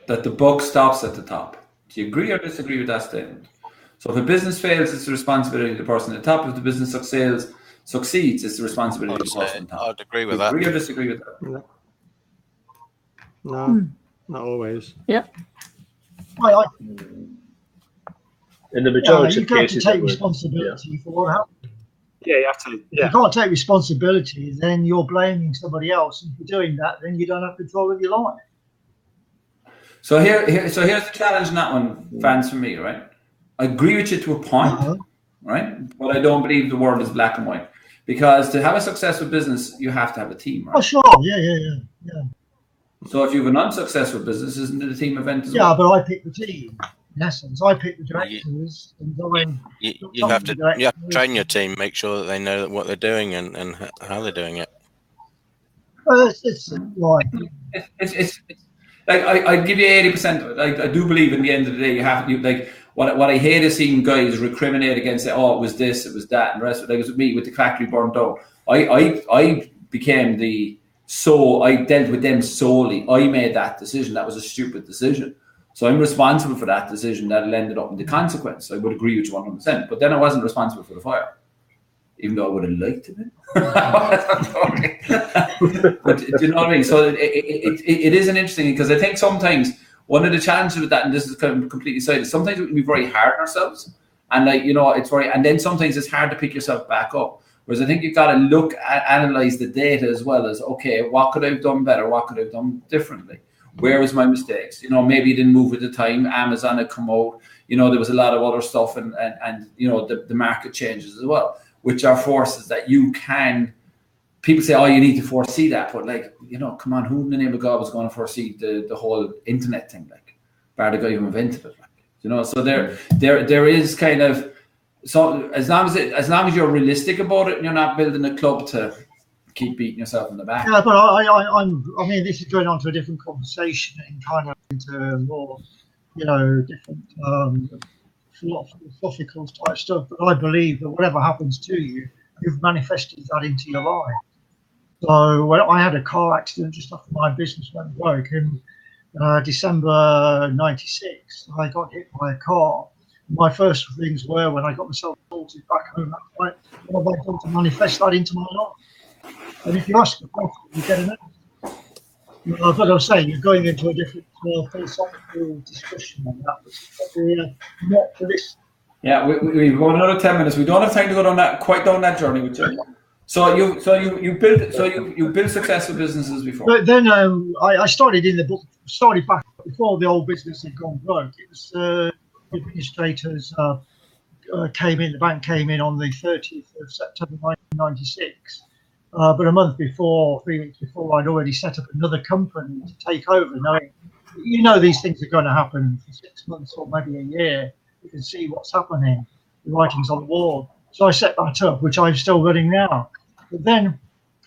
That the buck stops at the top. Do you agree or disagree with that statement? So if a business fails, it's the responsibility of the person at the top. If the business succeeds, it's the responsibility of the person at the top. I'd agree with that. Agree or disagree with that? No, not always. Yeah. In the majority of cases, you have to take responsibility for what happened. Yeah, you have to. Yeah. If you can't take responsibility, then you're blaming somebody else. And if you're doing that, then you don't have control of your life. So here's the challenge in that one, Vance, for me, right? I agree with you to a point, right? But I don't believe the world is black and white. Because to have a successful business, you have to have a team, right? Oh, sure. Yeah. So if you have an unsuccessful business, isn't it a team event as well? Yeah, but I pick the team. In essence, I pick the directors. You have to train your team, make sure that they know what they're doing and how they're doing it. Well, it's like... It's like I give you 80% of it. I do believe in the end of the day you have to like what I hate is seeing guys recriminate against it. Oh, it was this, it was that, and the rest of it. Like it was with me with the factory burnt out. I became I dealt with them solely. I made that decision. That was a stupid decision. So I'm responsible for that decision that ended up in the consequence. I would agree with you 100%. But then I wasn't responsible for the fire, even though I would have liked to be. But do you know what I mean? So it is an interesting, because I think sometimes one of the challenges with that, and this is kind of completely sided, sometimes we can be very hard on ourselves, and it's very, and then sometimes it's hard to pick yourself back up. Whereas I think you've got to analyze the data as well as, okay, what could I have done better? What could I have done differently? Where was my mistakes? You know, maybe you didn't move at the time. Amazon had come out. You know, there was a lot of other stuff, and you know, the market changes as well, which are forces that you can. People say, oh, you need to foresee that, but like, you know, come on, who in the name of God was going to foresee the whole internet thing? Like, bar the guy who invented it. Like, you know, so there is kind of, so as long as you're realistic about it, and you're not building a club to keep beating yourself in the back. Yeah, but I mean, this is going on to a different conversation and kind of into more, you know, different philosophical type stuff. But I believe that whatever happens to you, you've manifested that into your life. So when I had a car accident just after my business went broke in December '96, I got hit by a car. My first things were, when I got myself sorted back home, what have I done to manifest that into my life? And if you ask the question, you get an answer. You know, but I'm saying you're going into a different philosophical discussion on that, which is probably not for this. Yeah, we've got another 10 minutes. We don't have time to go down that journey with you. So you built successful businesses before. But then I started back before the old business had gone broke. It was the administrators came in. The bank came in on the 30th of September 1996. But a month before, 3 weeks before, I'd already set up another company to take over, knowing, you know, these things are going to happen for 6 months or maybe a year. You can see what's happening, the writing's on the wall. So I set that up, which I'm still running now. But then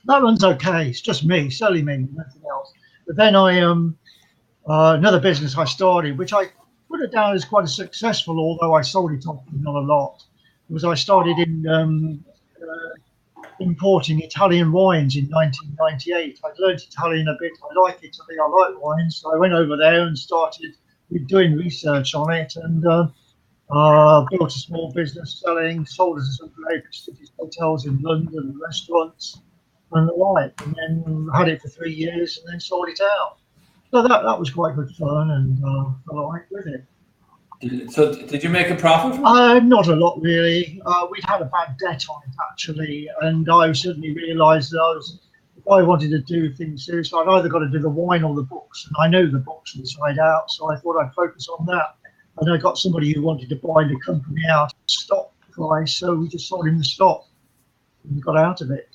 that runs okay. It's just me, solely me, nothing else. But then another business I started, which I put it down as quite a successful, although I sold it off not a lot, was I started in importing Italian wines in 1998. I'd learned Italian a bit. I like Italy. I like wines. So I went over there and started doing research on it, and built a small business selling, sold it to some very prestigious hotels in London and restaurants and the like, and then had it for 3 years and then sold it out. So that was quite good fun, and I liked with it. So did you make a profit from it? Not a lot, really. We'd had a bad debt on it, actually, and I suddenly realised that if I wanted to do things seriously, I'd either got to do the wine or the books, and I know the books inside out, so I thought I'd focus on that. And I got somebody who wanted to buy the company out at stock price, so we just sold him the stock and got out of it.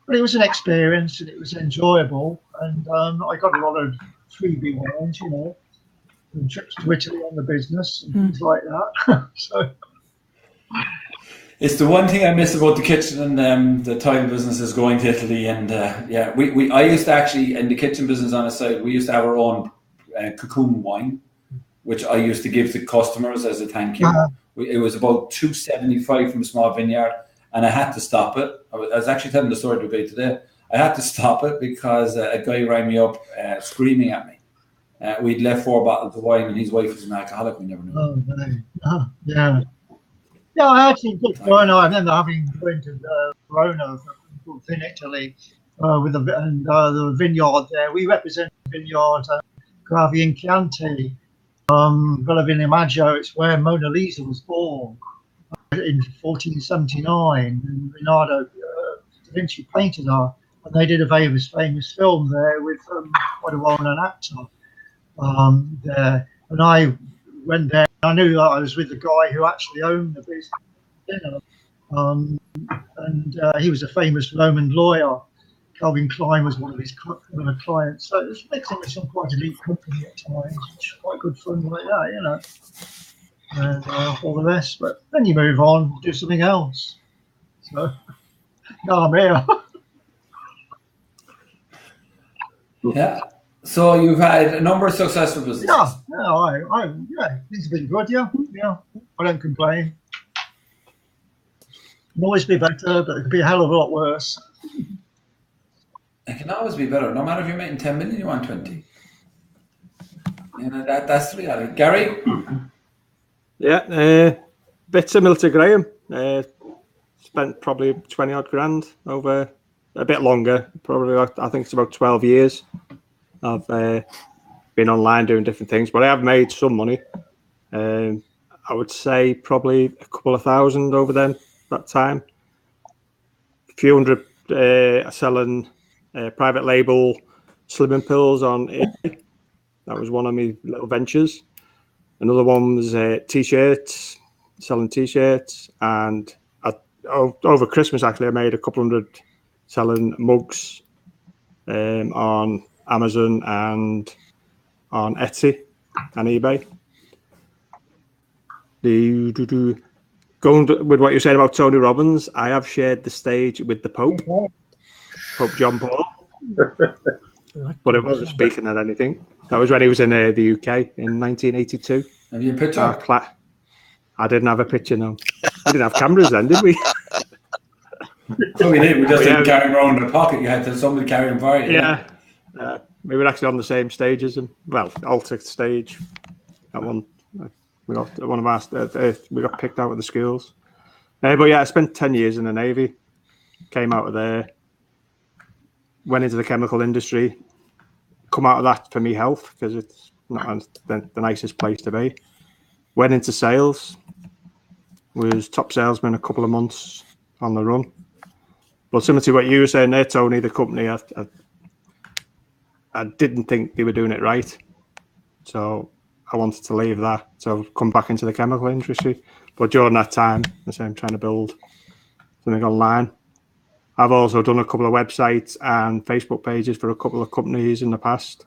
But it was an experience, and it was enjoyable, and I got a lot of freebie wines, you know, and trips to Italy on the business and things like that. So it's the one thing I miss about the kitchen and the tile business is going to Italy. And I used to actually, in the kitchen business on the side, we used to have our own cocoon wine, which I used to give to customers as a thank you. It was about $2.75 from a small vineyard, and I had to stop it. I was actually telling the story to the guy today. I had to stop it because a guy rang me up screaming at me. We'd left 4 bottles of wine, and his wife was an alcoholic. We never knew. Yeah. Yeah, I actually did Verona. I remember having went to Verona in Italy with the vineyard there. We represent the vineyard Gravi in Chianti, Villa Maggio. It's where Mona Lisa was born in 1479, and Leonardo da Vinci painted her. And they did a very famous film there with quite a well-known actor there. And I went there. I knew that I was with the guy who actually owned the business. And he was a famous Roman lawyer. Calvin Klein was one of his clients. So it was mixing with some quite elite company at times, which was quite good fun like that, you know. And all the rest. But then you move on, do something else. So now I'm here. Yeah. So you've had a number of successful businesses. Yeah, things have been good. Yeah, I don't complain. Can always be better, but it could be a hell of a lot worse. It can always be better. No matter if you're making 10 million, you want 20. You know, that's the reality. Gary? Yeah, bit similar to Graham. Spent probably 20 odd grand over a bit longer. Probably, I think it's about 12 years. I've been online doing different things, but I have made some money. I would say probably a couple of thousand over that time. few hundred selling private label slimming pills on eBay. That was one of my little ventures. Another one was t-shirts, selling t-shirts, and over Christmas actually I made a couple hundred selling mugs on Amazon and on Etsy and eBay. Going with what you're saying about Tony Robbins, I have shared the stage with the Pope John Paul, but it wasn't speaking at anything. That was when he was in the UK in 1982. Have you a picture? I didn't have a picture, no. We didn't have cameras then, did we? So we did. We just didn't carry them around in the pocket. You had to somebody carry them for you. Yeah. We were actually on the same stage as him. Well, altar stage. That one. We got one of our. We got picked out of the schools. But yeah, I spent 10 years in the Navy. Came out of there. Went into the chemical industry. Come out of that for me health because it's not the nicest place to be. Went into sales. Was top salesman a couple of months on the run. But similar to what you were saying there, Tony, the company, I didn't think they were doing it right. So I wanted to leave that. So I've come back into the chemical industry. But during that time, I'm trying to build something online. I've also done a couple of websites and Facebook pages for a couple of companies in the past.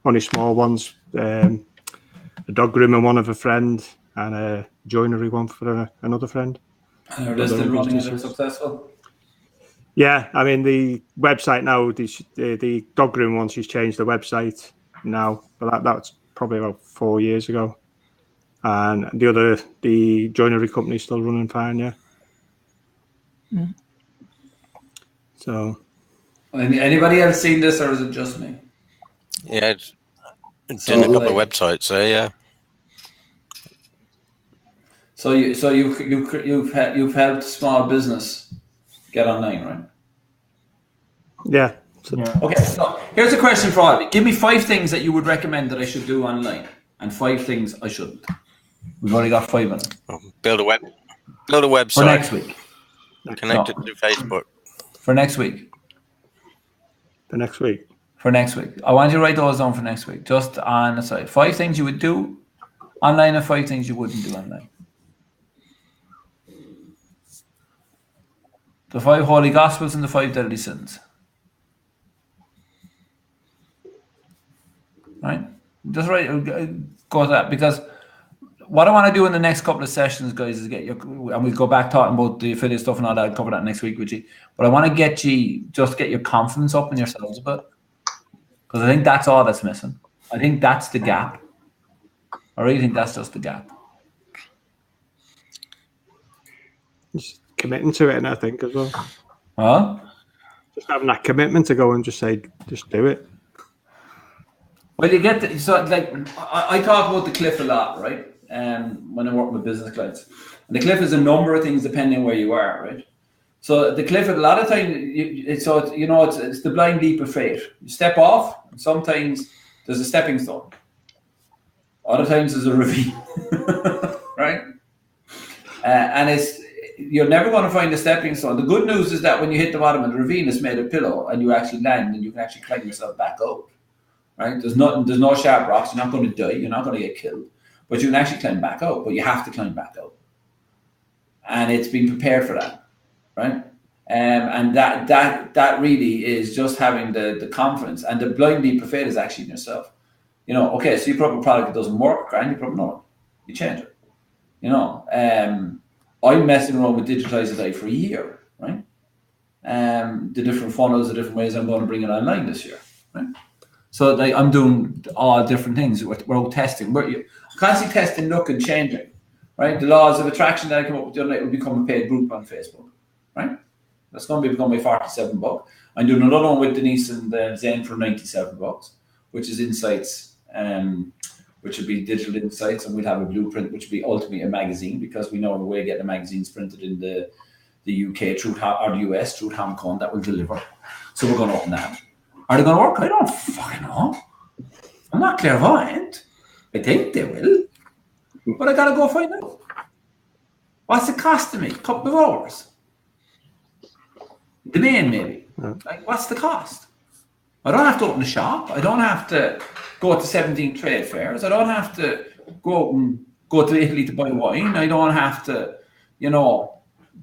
Only small ones. A dog grooming one of a friend and a joinery one for another friend. And are they still running and successful? Yeah, I mean the website now, the dog grooming one, she's changed the website now, but that's probably about 4 years ago. And the joinery company is still running fine, yeah. Mm. So, anybody else seen this, or is it just me? Yeah, it's doing a couple of websites, so yeah. So you've helped small business get online, right? yeah. Okay, so here's a question for all of you. Give me 5 things that you would recommend that I should do online, and 5 things I shouldn't. We've only got 5 minutes. Build a website For next week. Connect it to Facebook. For next week. For next week. For next week. I want you to write those down for next week. Just on the side. 5 things you would do online and 5 things you wouldn't do online. The 5 holy gospels and the 5 deadly sins. Right? Just write, go to that, because what I want to do in the next couple of sessions, guys, is get you, and we'll go back talking about the affiliate stuff and all that. I'll cover that next week with you. But I want to get your confidence up in yourselves a bit, because I think that's all that's missing. I think that's the gap. I really think that's just the gap. Just committing to it, and I think as well. Huh? Just having that commitment to go and just do it. Well, you get I talk about the cliff a lot, right? When I work with business clients, and the cliff is a number of things depending on where you are, right? So the cliff, a lot of times, it's the blind leap of faith. You step off, and sometimes there's a stepping stone. Other times there's a ravine, right? And you're never going to find a stepping stone. The good news is that when you hit the bottom of the ravine, it's made of pillow, and you actually land, and you can actually climb yourself back up. Right? There's no sharp rocks. You're not going to die. You're not going to get killed. But you can actually climb back out. But you have to climb back out. And it's been prepared for that, right? And that really is just having the confidence. And the blind leap of faith is actually in yourself. Okay, so you put up a product that doesn't work, right? You put up another one. You change it. I'm messing around with Digitize a for a year, right? The different funnels, the different ways I'm going to bring it online this year, right? So I'm doing all different things. We're all testing. We're constantly testing, looking, changing, right? The laws of attraction that I come up with the other night will become a paid group on Facebook, right? That's going to become my $47. I'm doing another one with Denise and Zen for $97, which is insights, which would be digital insights, and we'll have a blueprint, which would be ultimately a magazine, because we know a way of getting the magazines printed in the UK or the US through Hong Kong that will deliver. So we're going to open that. Are they going to work? I don't fucking know. I'm not clairvoyant. I think they will. But I got to go find out. What's it costing me? A couple of hours. domain maybe. Like, what's the cost? I don't have to open a shop. I don't have to go to 17 trade fairs. I don't have to go to Italy to buy wine. I don't have to,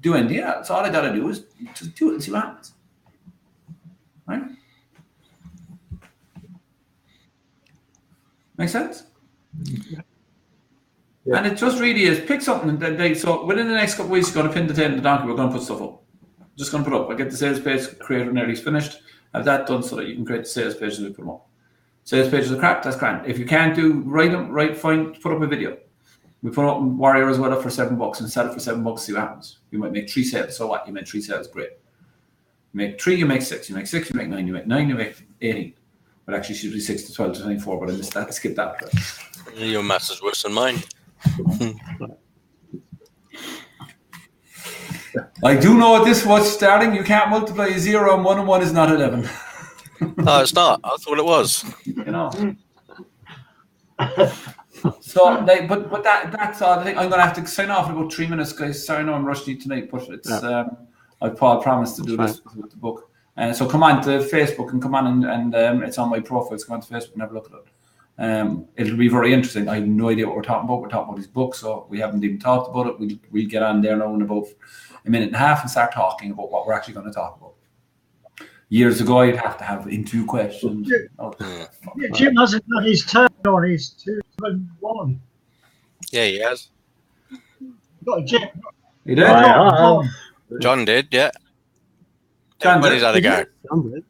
do anything else. All I got to do is just do it and see what happens. Right? Make sense? Yeah. And it just really is pick something that so within the next couple of weeks, you're going to pin the tail of the donkey. We're going to put stuff up. Just going to put up. I get the sales page created and nearly finished. Have that done so that you can create the sales pages and we put them up. Sales pages are crap, that's grand. If you can't write, fine, put up a video. We put up Warrior as well for $7 and sell it for $7, see what happens. You might make 3 sales. So what? You made 3 sales, great. You make 3, you make 6. You make 6, you make 9. You make 9, you make 18. Well, actually, should be 6 to 12 to 24, but I missed that. I skipped that. Your maths is worse than mine. I do know at this was starting. You can't multiply 0 and 1 and 1 is not 11. No, it's not. I thought it was. So, but that's all. I think I'm going to have to sign off in about 3 minutes, guys. Sorry, I know I'm rushing you tonight, but it's Paul promised to do this with the book. So come on to Facebook and come on and it's on my profile. So come on to Facebook and have a look at it. It'll be very interesting. I have no idea what we're talking about. We're talking about his book, so we haven't even talked about it. We'll get on there now in about a minute and a half and start talking about what we're actually going to talk about. Years ago, I'd have to have interview questions. Jim hasn't done his turn on his 2 and 1. Yeah, he has. Got Jim. He did? John did, yeah. John Everybody's had a go. John did.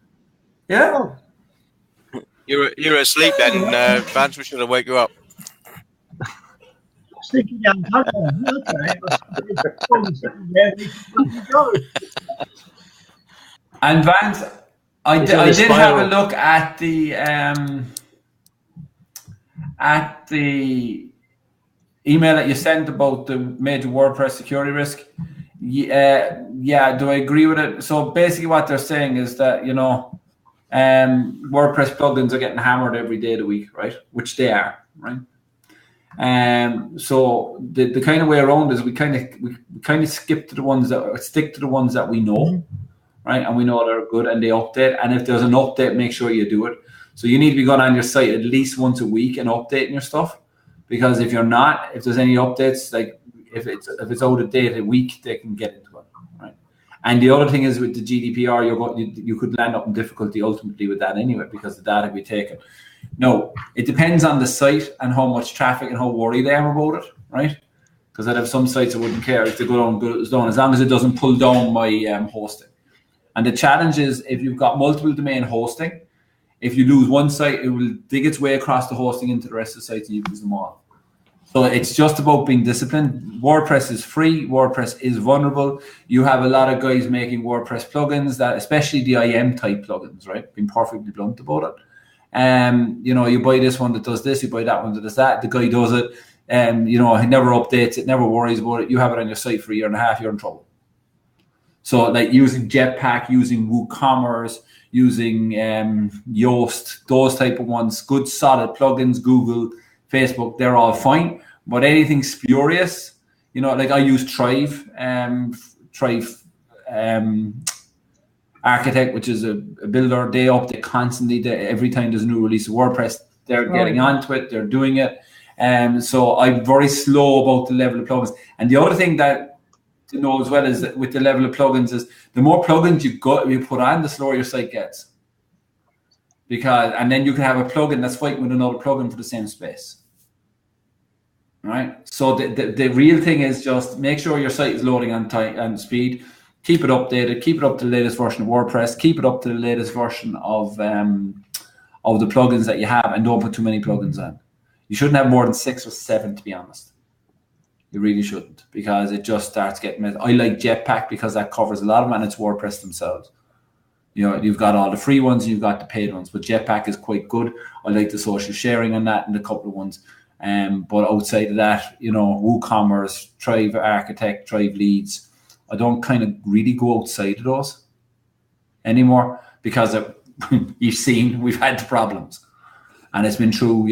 Yeah. You were asleep then, Vance. We should have woke you up. Sneaking down. And Vance, I did have a look at the email that you sent about the major WordPress security risk. Yeah, do I agree with it? So basically what they're saying is that, WordPress plugins are getting hammered every day of the week, right? Which they are, right? So the kind of way around is we kind of stick to the ones that we know, right? And we know they're good and they update. And if there's an update, make sure you do it. So you need to be going on your site at least once a week and updating your stuff, because if you're not, if there's any updates, like if it's out of date a week, they can get into it, right? And the other thing is with the GDPR, you could land up in difficulty ultimately with that anyway, because the data will be taken. No, it depends on the site and how much traffic and how worried I am about it, right? Because I'd have some sites I wouldn't care if they go down, as long as it doesn't pull down my hosting. And the challenge is if you've got multiple domain hosting, if you lose one site, it will dig its way across the hosting into the rest of the sites and you lose them all. So it's just about being disciplined. WordPress is free. WordPress is vulnerable. You have a lot of guys making WordPress plugins, that especially the IM type plugins, right? Being perfectly blunt about it. You buy this one that does this, you buy that one that does that. The guy does it, he never updates it, never worries about it. You have it on your site for a year and a half, you're in trouble. So like using Jetpack, using WooCommerce, using Yoast, those type of ones, good solid plugins, Google, Facebook, they're all fine. But anything spurious, like I use Thrive Architect, which is a builder. They update constantly. Every time there's a new release of WordPress, they're getting onto it, they're doing it. So I'm very slow about the level of plugins. And the other thing that to know as well is that with the level of plugins is the more plugins you put on, the slower your site gets. And then you can have a plugin that's fighting with another plugin for the same space. Right? So the real thing is just make sure your site is loading on time and speed. Keep it updated. Keep it up to the latest version of WordPress. Keep it up to the latest version of the plugins that you have, and don't put too many plugins on. You shouldn't have more than 6 or 7, to be honest. You really shouldn't, because it just starts getting messy. I like Jetpack because that covers a lot of them, and it's WordPress themselves. You've got all the free ones and you've got the paid ones, but Jetpack is quite good. I like the social sharing on that and a couple of ones. But outside of that, WooCommerce, Thrive Architect, Thrive Leads, I don't kind of really go outside of those anymore, because you've seen we've had the problems, and it's been through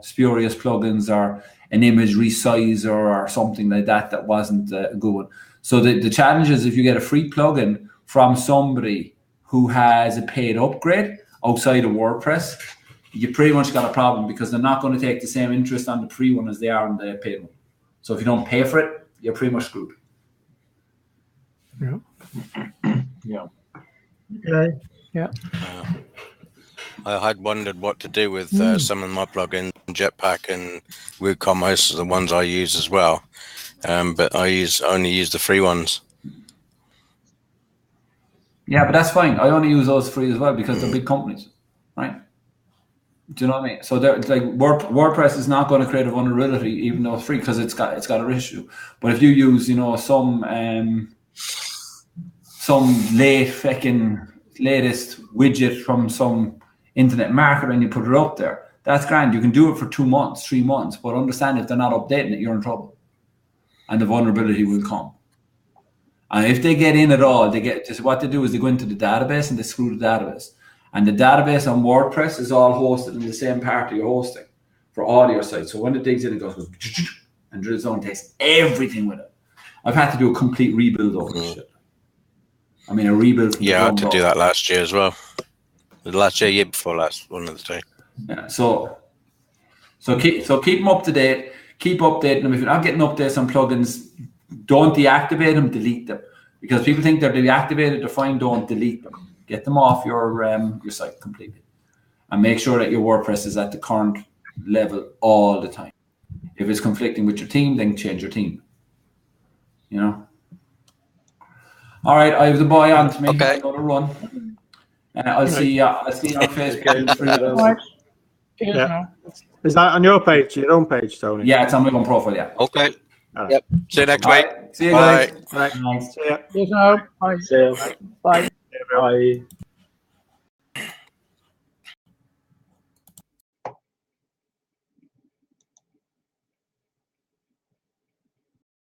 spurious plugins or an image resizer or something like that wasn't a good one. So the challenge is, if you get a free plugin from somebody who has a paid upgrade outside of WordPress, you pretty much got a problem, because they're not going to take the same interest on the free one as they are on the paid one. So if you don't pay for it, you're pretty much screwed. Yeah. Yeah. Okay. Yeah. I had wondered what to do with some of my plugins, Jetpack and WooCommerce are the ones I use as well. But I only use the free ones. Yeah, but that's fine. I only use those free as well because they're big companies, right? Do you know what I mean? So they're like WordPress is not going to create a vulnerability even though it's free, because it's got a issue. But if you use, you know, some latest widget from some internet marketer and you put it up there, that's grand. You can do it for 2 months, 3 months, but understand if they're not updating it, you're in trouble, and the vulnerability will come. And if they get in at all, what they do is they go into the database and they screw the database. And the database on WordPress is all hosted in the same part of your hosting for all your sites. So when it digs in, it goes and drills down and takes everything with it. I've had to do a complete rebuild over this shit. I mean, a rebuild. Yeah, I had to do that last year as well. The last year before last, one of the two. Yeah, so keep them up to date. Keep updating them. If you're not getting updates on plugins, don't deactivate them. Delete them, because people think they're deactivated. They're fine. Don't delete them. Get them off your site completely, and make sure that your WordPress is at the current level all the time. If it's conflicting with your team, then change your team. You know. All right, I have the boy on to me. Okay. I got to run. I'll see you on Facebook. Right. Yeah. Is that on your page, your own page, Tony? Yeah, it's on my own profile. Yeah. Okay. Right. Yep. See you next All week. right. See you Bye. guys. Right. See ya. Yes, no. Bye. So, Bye. bye.